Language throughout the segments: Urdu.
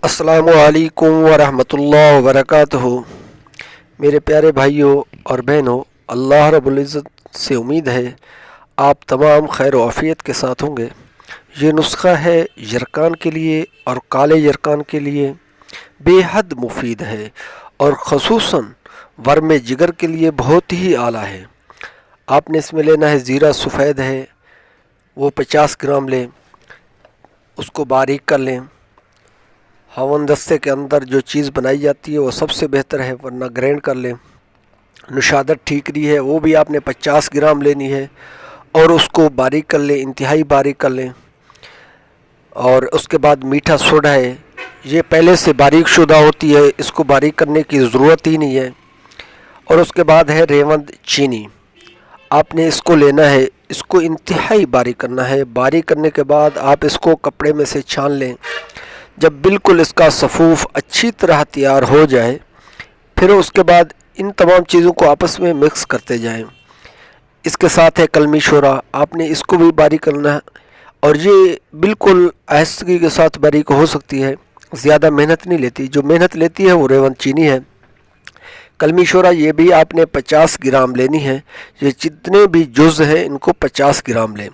السلام علیکم ورحمۃ اللہ وبرکاتہ۔ میرے پیارے بھائیوں اور بہنوں، اللہ رب العزت سے امید ہے آپ تمام خیر و عافیت کے ساتھ ہوں گے۔ یہ نسخہ ہے یرکان کے لیے اور کالے یرکان کے لیے، بے حد مفید ہے اور خصوصاً ورم جگر کے لیے بہت ہی اعلیٰ ہے۔ آپ نے اس میں لینا ہے زیرہ سفید ہے، وہ 50 گرام لیں، اس کو باریک کر لیں۔ ہون دستے کے اندر جو چیز بنائی جاتی ہے وہ سب سے بہتر ہے، ورنہ گرینڈ کر لیں۔ نشادر ٹھیکری ہے، وہ بھی آپ نے 50 گرام لینی ہے اور اس کو باریک کر لیں، انتہائی باریک کر لیں۔ اور اس کے بعد میٹھا سوڈا ہے، یہ پہلے سے باریک شدہ ہوتی ہے، اس کو باریک کرنے کی ضرورت ہی نہیں ہے۔ اور اس کے بعد ہے ریوند چینی، آپ نے اس کو لینا ہے، اس کو انتہائی باریک کرنا ہے۔ باریک کرنے کے بعد آپ اس کو کپڑے میں سے چھان لیں۔ جب بالکل اس کا صفوف اچھی طرح تیار ہو جائے، پھر اس کے بعد ان تمام چیزوں کو آپس میں مکس کرتے جائیں۔ اس کے ساتھ ہے کلمی شورا، آپ نے اس کو بھی باریک کرنا ہے، اور یہ بالکل آہستگی کے ساتھ باریک ہو سکتی ہے، زیادہ محنت نہیں لیتی۔ جو محنت لیتی ہے وہ ریوند چینی ہے۔ کلمی شورا یہ بھی آپ نے 50 گرام لینی ہے۔ یہ جتنے بھی جز ہیں ان کو 50 گرام لیں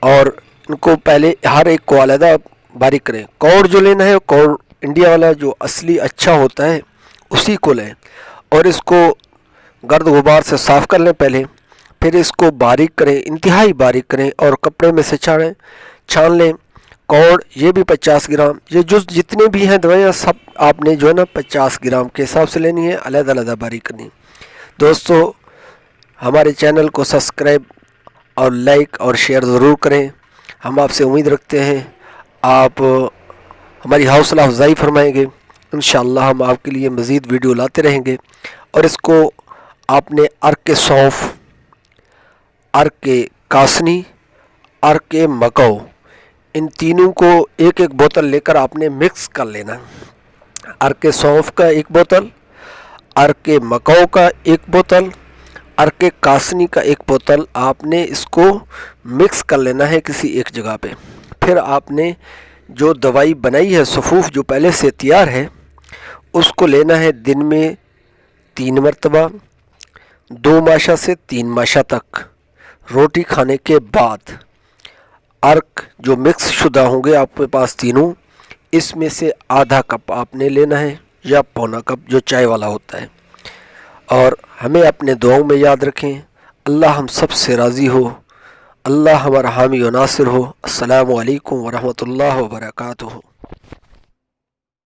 اور ان کو پہلے ہر ایک کو علیحدہ باریک کریں۔ کوڑ جو لینا ہے، کوڑ انڈیا والا جو اصلی اچھا ہوتا ہے اسی کو لیں اور اس کو گرد غبار سے صاف کر لیں پہلے، پھر اس کو باریک کریں، انتہائی باریک کریں اور کپڑے میں سے چھان لیں۔ کوڑ یہ بھی 50 گرام، یہ جتنے بھی ہیں دوائیاں سب آپ نے جو ہے نا 50 گرام کے حساب سے لینی ہے، علیحدہ علیحدہ باریک کرنی۔ دوستو، ہمارے چینل کو سبسکرائب اور لائک اور شیئر ضرور کریں۔ ہم آپ سے امید رکھتے ہیں آپ ہماری حوصلہ افزائی فرمائیں گے۔ انشاءاللہ ہم آپ کے لیے مزید ویڈیو لاتے رہیں گے۔ اور اس کو آپ نے ارک سونف، ارک کاسنی، ارک مکو، ان تینوں کو ایک ایک بوتل لے کر آپ نے مکس کر لینا۔ ارک سونف کا ایک بوتل، ارک مکو کا ایک بوتل، ارک کاسنی کا ایک بوتل، آپ نے اس کو مکس کر لینا ہے کسی ایک جگہ پہ۔ پھر آپ نے جو دوائی بنائی ہے، صفوف جو پہلے سے تیار ہے، اس کو لینا ہے دن میں 3 مرتبہ، 2 ماشا سے 3 ماشا تک، روٹی کھانے کے بعد۔ ارک جو مکس شدہ ہوں گے آپ کے پاس تینوں، اس میں سے آدھا کپ آپ نے لینا ہے یا پونا کپ جو چائے والا ہوتا ہے۔ اور ہمیں اپنے دعاؤں میں یاد رکھیں۔ اللہ ہم سب سے راضی ہو، اللہ ہمارا حامی و ناصر ہو۔ السلام علیکم ورحمۃ اللہ وبرکاتہ۔